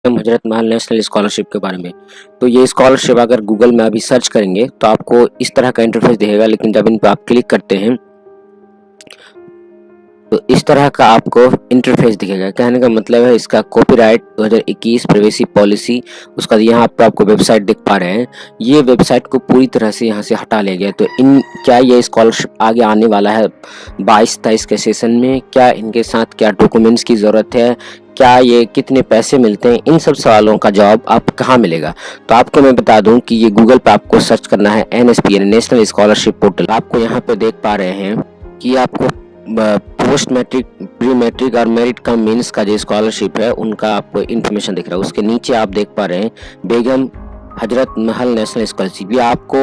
हजरत Mahal national scholarship के बारे में। तो ये स्कॉलरशिप अगर गूगल में अभी सर्च करेंगे तो आपको इस तरह का इंटरफेस दिखेगा, लेकिन जब इन पर आप क्लिक करते हैं तो इस तरह का आपको इंटरफेस दिखेगा। कहने का मतलब है इसका कॉपीराइट 2021 प्राइवेसी पॉलिसी, उसका यहाँ पर आपको वेबसाइट दिख पा रहे हैं। ये वेबसाइट को पूरी तरह से यहाँ से हटा लिया गया। तो क्या ये स्कॉलरशिप आगे आने वाला है 22-23 के सेशन में? क्या इनके साथ क्या डॉक्यूमेंट्स की ज़रूरत है? क्या ये कितने पैसे मिलते हैं? इन सब सवालों का जवाब आप कहाँ मिलेगा? तो आपको मैं बता दूं कि ये गूगल पे आपको सर्च करना है NSP नेशनल स्कॉलरशिप पोर्टल। आपको यहाँ पे देख पा रहे हैं कि आपको पोस्ट मैट्रिक, प्री मैट्रिक और मेरिट कम मीन्स का जो स्कॉलरशिप है उनका आपको इन्फॉर्मेशन दिख रहा है। उसके नीचे आप देख पा रहे हैं बेगम हजरत महल नेशनल स्कॉलरशिप। ये आपको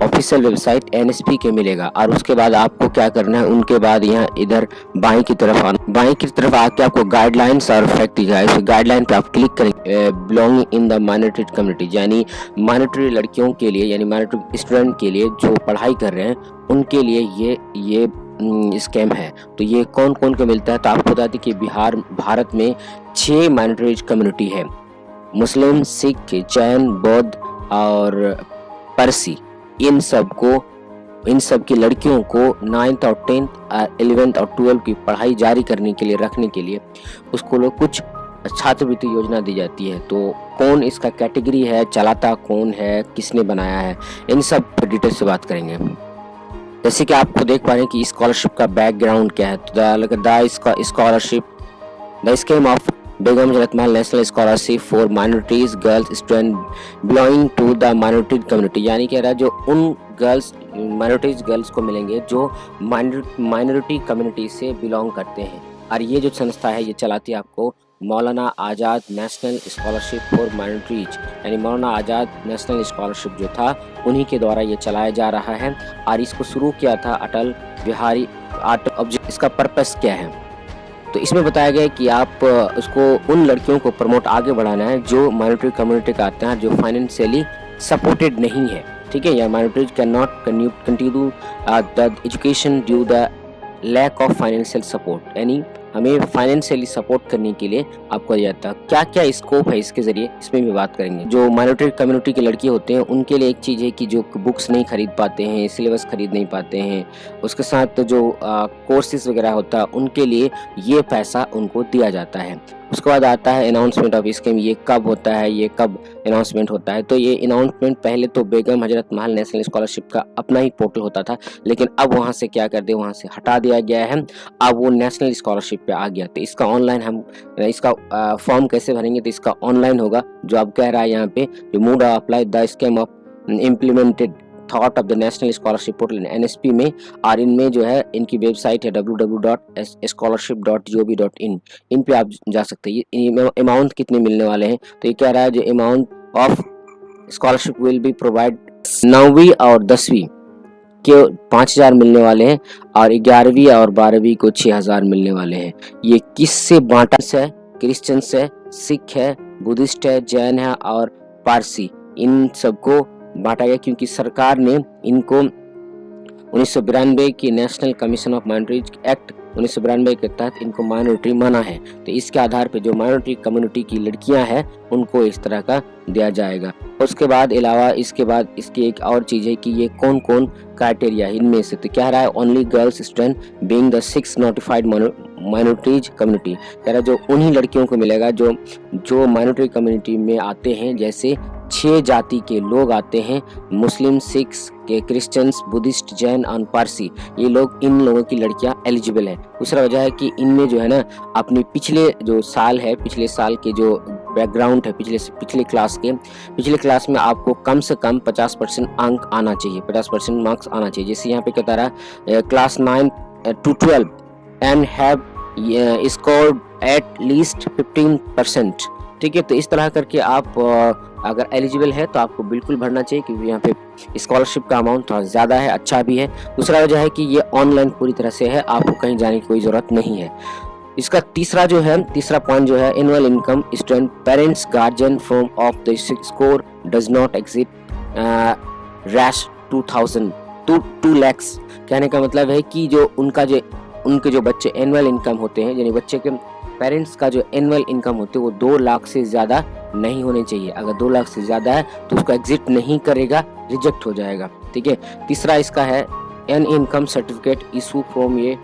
ऑफिशियल वेबसाइट NSP के मिलेगा। और उसके बाद आपको क्या करना है, उनके बाद यहाँ इधर बाएं की तरफ आना, बाएं की तरफ आके आपको गाइडलाइंस और फैक्ट दिखाएगा। इस गाइडलाइन पे आप क्लिक करेंगे belonging in the minority community, यानी माइनॉरिटी लड़कियों के लिए, यानी माइनॉरिटी स्टूडेंट के लिए जो पढ़ाई कर रहे हैं उनके लिए ये स्कैम है। तो ये कौन कौन को मिलता है? तो आपको बता दें कि भारत में 6 माइनॉरिटी कम्युनिटी है, मुस्लिम, सिख, जैन, बौद्ध और पारसी। इन सब की लड़कियों को 9th और 10th 11th और 12th की पढ़ाई जारी करने के लिए, रखने के लिए उसको लोग कुछ छात्रवृत्ति योजना दी जाती है। तो कौन इसका कैटेगरी है, चलाता कौन है, किसने बनाया है, इन सब पर डिटेल से बात करेंगे। जैसे कि आपको देख पा रहे हैं कि स्कॉलरशिप का बैकग्राउंड क्या है। तो scholarship, the scheme of Begum Hazrat Mahal national scholarship for minorities girls student belonging to the minority community, यानी कह रहा है जो उन गर्ल्स, माइनॉरिटीज गर्ल्स को मिलेंगे जो माइनॉरिटी कम्युनिटी से बिलोंग करते हैं। और ये जो संस्था है ये चलाती है आपको मौलाना आज़ाद नेशनल स्कॉलरशिप फॉर माइनॉरिटीज, यानी मौलाना आज़ाद नेशनल स्कॉलरशिप जो था उन्हीं के द्वारा ये चलाया जा रहा है। और इसको शुरू किया था अटल बिहारी। इसका पर्पस क्या है? तो इसमें बताया गया है कि आप उसको उन लड़कियों को प्रमोट आगे बढ़ाना है जो माइनॉरिटी कम्युनिटी का आते हैं, जो फाइनेंशियली सपोर्टेड नहीं है, ठीक है, या minorities can not continue the education due the lack of financial support, यानी हमें फाइनेंशियली सपोर्ट करने के लिए आपको दिया जाता है। क्या क्या स्कोप है इसके जरिए, इसमें भी बात करेंगे। जो माइनॉरिटी कम्युनिटी के लड़के होते हैं उनके लिए एक चीज़ है कि जो बुक्स नहीं खरीद पाते हैं, सिलेबस खरीद नहीं पाते हैं, उसके साथ जो कोर्सेज वगैरह होता है उनके लिए ये पैसा उनको दिया जाता है। उसके बाद आता है अनाउंसमेंट ऑफ स्कीम। ये कब होता है, ये कब अनाउंसमेंट होता है? तो ये अनाउंसमेंट पहले तो बेगम हजरत महल नेशनल स्कॉलरशिप का अपना ही पोर्टल होता था, लेकिन अब वहाँ से क्या कर दिया, वहाँ से हटा दिया गया है। अब वो नेशनल स्कॉलरशिप पे आ गया। तो इसका ऑनलाइन हम इसका फॉर्म कैसे भरेंगे? तो इसका ऑनलाइन होगा, जो अब कह रहा है यहाँ पे, जो mood apply the scheme of implemented thought of the national scholarship portal NSP में। और इनमें जो है इनकी वेबसाइट है www.scholarship.gov.in, इन पे आप जा सकते हैं। अमाउंट कितने मिलने वाले हैं? तो ये कह रहा है जो amount of scholarship will be provide 9वीं और 10वीं के 5000 मिलने वाले हैं, और 11वीं और 12वीं को 6000 मिलने वाले हैं। ये किससे बांटा है? क्रिश्चियंस है, सिख है, बुद्धिस्ट है, जैन है और पारसी, इन सबको बांटा गया, क्योंकि सरकार ने इनको 1992 की national commission of minorities act 1992 के तहत इनको माइनॉरिटी माना है। तो इसके आधार पे जो माइनॉरिटी कम्युनिटी की लड़कियां हैं उनको इस तरह का दिया जाएगा। उसके बाद अलावा इसके बाद इसकी एक और चीज़ है कि ये कौन कौन क्राइटेरिया इनमें से। तो क्या रहा है, only girls student being the 6 notified minorities community, कह रहा है जो उन्हीं लड़कियों को मिलेगा जो माइनॉरिटी कम्युनिटी में आते हैं। जैसे 6 जाति के लोग आते हैं, मुस्लिम, सिख के, क्रिश्चियंस, बुद्धिस्ट, जैन और पारसी, ये लोग, इन लोगों की लड़कियां एलिजिबल है। दूसरा वजह है कि इनमें जो है ना अपनी पिछले जो साल है, पिछले साल के जो बैकग्राउंड है, पिछले क्लास में आपको कम से कम 50% अंक आना चाहिए, 50% मार्क्स आना चाहिए। जैसे यहाँ पे कहता रहा class 9 to 12 and have scored at least 15%, ठीक है। तो इस तरह करके आप अगर एलिजिबल है तो आपको बिल्कुल भरना चाहिए, क्योंकि यहाँ पे स्कॉलरशिप का अमाउंट थोड़ा ज़्यादा है, अच्छा भी है। दूसरा वजह है कि ये ऑनलाइन पूरी तरह से है, आपको कहीं जाने की कोई ज़रूरत नहीं है। इसका तीसरा पॉइंट जो है, annual income student parents guardian from of the score does not exit rash 2000 to 2 lakhs। कहने का मतलब है कि जो उनके जो बच्चे एनुअल इनकम होते हैं, यानी बच्चे के पेरेंट्स का जो एनुअल इनकम होती है वो 2 लाख से ज़्यादा नहीं होने चाहिए। अगर 2 लाख से ज़्यादा है तो उसको एग्जिट नहीं करेगा, रिजेक्ट हो जाएगा। ठीक है। तीसरा इसका है an income certificate issue from ये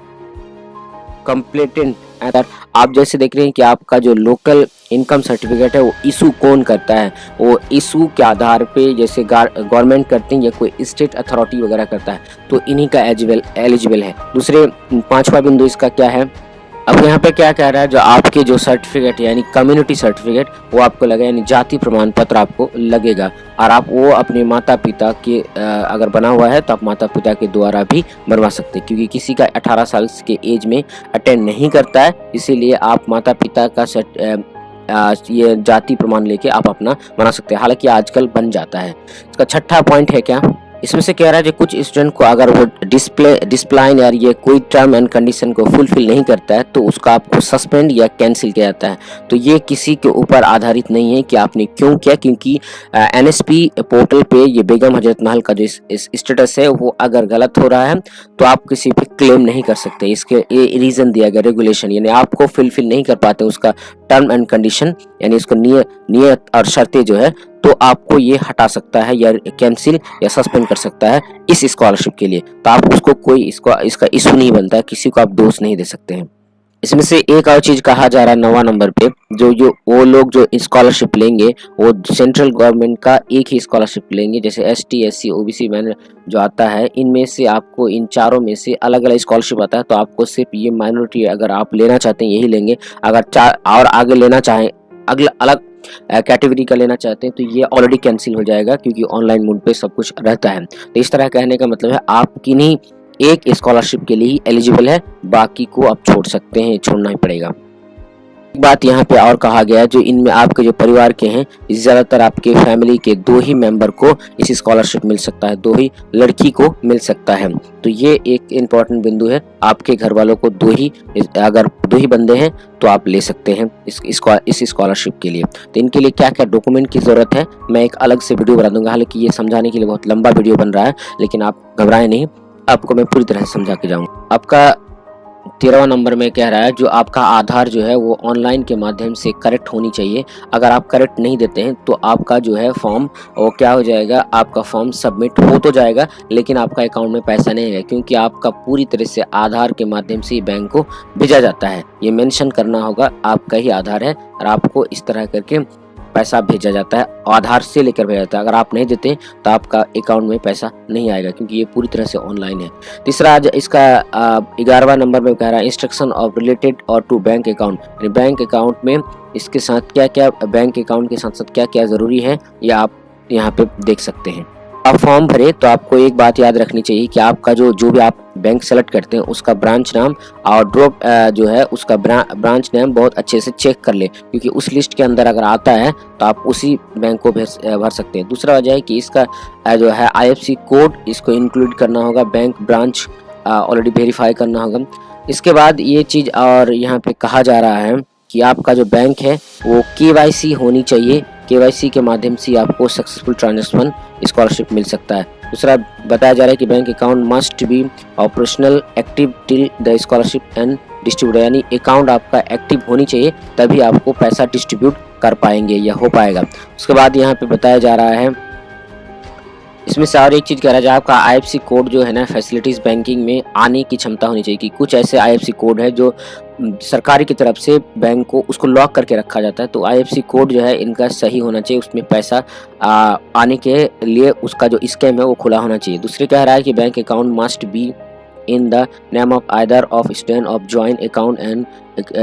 कंप्लेटेंट। अगर आप जैसे देख रहे हैं कि आपका जो लोकल इनकम सर्टिफिकेट है वो इशू कौन करता है, वो इशू के आधार पे जैसे गवर्नमेंट करती है या कोई स्टेट अथॉरिटी वगैरह करता है, तो इन्हीं का एलिजिबल है। दूसरे 5वां बिंदु इसका क्या है, अब यहाँ पे क्या कह रहा है, जो आपके जो सर्टिफिकेट यानी कम्युनिटी सर्टिफिकेट वो आपको लगेगा, यानी जाति प्रमाण पत्र आपको लगेगा, और आप वो अपने माता पिता के अगर बना हुआ है तो आप माता पिता के द्वारा भी बनवा सकते हैं, क्योंकि किसी का 18 साल के एज में अटेंड नहीं करता है, इसीलिए आप माता पिता का ये जाति प्रमाण लेके आप अपना बना सकते हैं। हालांकि आजकल बन जाता है। इसका 6ठा पॉइंट है क्या, इसमें से कह रहा है कि कुछ स्टूडेंट को अगर वो डिसिप्लिन या ये कोई टर्म एंड कंडीशन को फुलफिल नहीं करता है तो उसका आपको सस्पेंड या कैंसिल किया जाता है। तो ये किसी के ऊपर आधारित नहीं है कि आपने क्यों किया, क्योंकि एनएसपी पोर्टल पे ये बेगम हजरत महल का जो स्टेटस है वो अगर गलत हो रहा है तो आप किसी पे क्लेम नहीं कर सकते। इसके ये रीजन दिया गया, रेगुलेशन, यानी आपको फुलफिल नहीं कर पाते उसका टर्म एंड कंडीशन, यानी उसको नियत और शर्तें जो है, तो आपको ये हटा सकता है या कैंसिल या सस्पेंड कर सकता है इस स्कॉलरशिप के लिए। तो आप उसको कोई इसका इशू नहीं बनता है, किसी को आप दोष नहीं दे सकते हैं। इसमें से एक और चीज कहा जा रहा है 9वां नंबर पे, जो वो लोग जो स्कॉलरशिप लेंगे वो सेंट्रल गवर्नमेंट का एक ही स्कॉलरशिप लेंगे, जैसे एसटी एससी ओबीसी मैन जो आता है, इनमें से आपको इन चारों में से अलग अलग स्कॉलरशिप आता है। तो आपको सिर्फ ये माइनॉरिटी अगर आप लेना चाहते हैं यही लेंगे, अगर चार और आगे लेना चाहें अगला अलग कैटेगरी का लेना चाहते हैं तो ये ऑलरेडी कैंसिल हो जाएगा, क्योंकि ऑनलाइन मोड पे सब कुछ रहता है। तो इस तरह कहने का मतलब है आप किन्हीं एक स्कॉलरशिप के लिए ही एलिजिबल है, बाकी को आप छोड़ सकते हैं, छोड़ना ही पड़ेगा। एक बात यहाँ पे और कहा गया है, जो इनमें आपके जो परिवार के हैं ज्यादातर आपके फैमिली के 2 ही मेंबर को इस स्कॉलरशिप मिल सकता है, 2 ही लड़की को मिल सकता है। तो ये एक इम्पोर्टेंट बिंदु है, आपके घर वालों को अगर 2 ही बंदे हैं तो आप ले सकते हैं इस स्कॉलरशिप के लिए। तो इनके लिए क्या क्या डॉक्यूमेंट की जरूरत है मैं एक अलग से वीडियो बना दूंगा, हालांकि ये समझाने के लिए बहुत लंबा वीडियो बन रहा है, लेकिन आप घबराएं नहीं, आपको मैं पूरी तरह से समझा के जाऊंगा। आपका 13वां नंबर में कह रहा है जो आपका आधार जो है वो ऑनलाइन के माध्यम से करेक्ट होनी चाहिए। अगर आप करेक्ट नहीं देते हैं तो आपका जो है फॉर्म वो क्या हो जाएगा, आपका फॉर्म सबमिट हो तो जाएगा लेकिन आपका अकाउंट में पैसा नहीं आएगा, क्योंकि आपका पूरी तरह से आधार के माध्यम से बैंक को भेजा जाता है। ये मेंशन करना होगा आपका ही आधार है और आपको इस तरह करके पैसा भेजा जाता है, आधार से लेकर भेजा जाता है। अगर आप नहीं देते तो आपका अकाउंट में पैसा नहीं आएगा, क्योंकि ये पूरी तरह से ऑनलाइन है। तीसरा आज इसका 11वां नंबर में कह रहा है इंस्ट्रक्शन ऑफ रिलेटेड और to bank account. Bank account में इसके साथ क्या क्या, बैंक अकाउंट के साथ साथ क्या क्या जरूरी है ये आप यहाँ पे देख सकते हैं। आप फॉर्म भरे तो आपको एक बात याद रखनी चाहिए कि आपका जो भी आप बैंक सेलेक्ट करते हैं उसका ब्रांच नाम और ड्रॉप जो है उसका ब्रांच नेम बहुत अच्छे से चेक कर ले, क्योंकि उस लिस्ट के अंदर अगर आता है तो आप उसी बैंक को भर सकते हैं। दूसरा वजह है कि इसका जो है IFSC कोड इसको इंक्लूड करना होगा, बैंक ब्रांच ऑलरेडी वेरीफाई करना होगा। इसके बाद ये चीज़ और यहाँ पे कहा जा रहा है कि आपका जो बैंक है वो KYC होनी चाहिए, KYC के माध्यम से आपको सक्सेसफुल ट्रांजैक्शन स्कॉलरशिप मिल सकता है। दूसरा बताया जा रहा है कि bank account must be operational active till the scholarship and distribute, यानी अकाउंट आपका एक्टिव होनी चाहिए तभी आपको पैसा डिस्ट्रीब्यूट कर पाएंगे या हो पाएगा। उसके बाद यहाँ पे बताया जा रहा है, इसमें से और एक चीज़ कह रहा है जो आपका IFSC कोड जो है ना फैसिलिटीज़ बैंकिंग में आने की क्षमता होनी चाहिए, कि कुछ ऐसे IFSC कोड है जो सरकारी की तरफ से बैंक को उसको लॉक करके रखा जाता है। तो IFSC कोड जो है इनका सही होना चाहिए, उसमें पैसा आने के लिए उसका जो स्कैम है वो खुला होना चाहिए। दूसरे कह रहा है कि bank account must be in the name of either of student of joint account and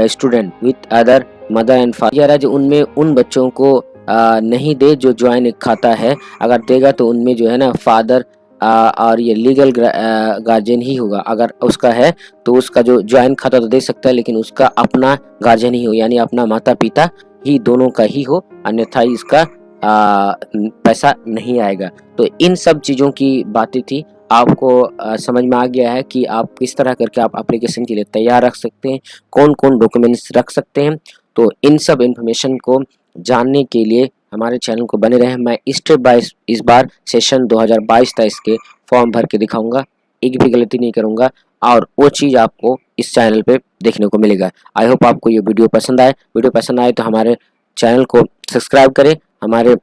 student with other mother and father, जो उनमें उन बच्चों को नहीं दे जो ज्वाइन खाता है, अगर देगा तो उनमें जो है ना फादर और ये लीगल गार्जियन ही होगा। अगर उसका है तो उसका जो ज्वाइन खाता तो दे सकता है लेकिन उसका अपना गार्जियन ही हो, यानी अपना माता पिता ही दोनों का ही हो, अन्यथा इसका पैसा नहीं आएगा। तो इन सब चीज़ों की बातें थी, आपको समझ में आ गया है कि आप किस तरह करके आप एप्लीकेशन के लिए तैयार रख सकते हैं, कौन कौन डॉक्यूमेंट्स रख सकते हैं। तो इन सब इन्फॉर्मेशन को जानने के लिए हमारे चैनल को बने रहें। मैं स्टेप बाय इस बार सेशन 2022 तक इसके फॉर्म भर के दिखाऊंगा, एक भी गलती नहीं करूंगा और वो चीज़ आपको इस चैनल पे देखने को मिलेगा। आई होप आपको ये वीडियो पसंद आए। वीडियो पसंद आए तो हमारे चैनल को सब्सक्राइब करें, हमारे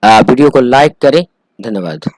वीडियो को लाइक करें। धन्यवाद।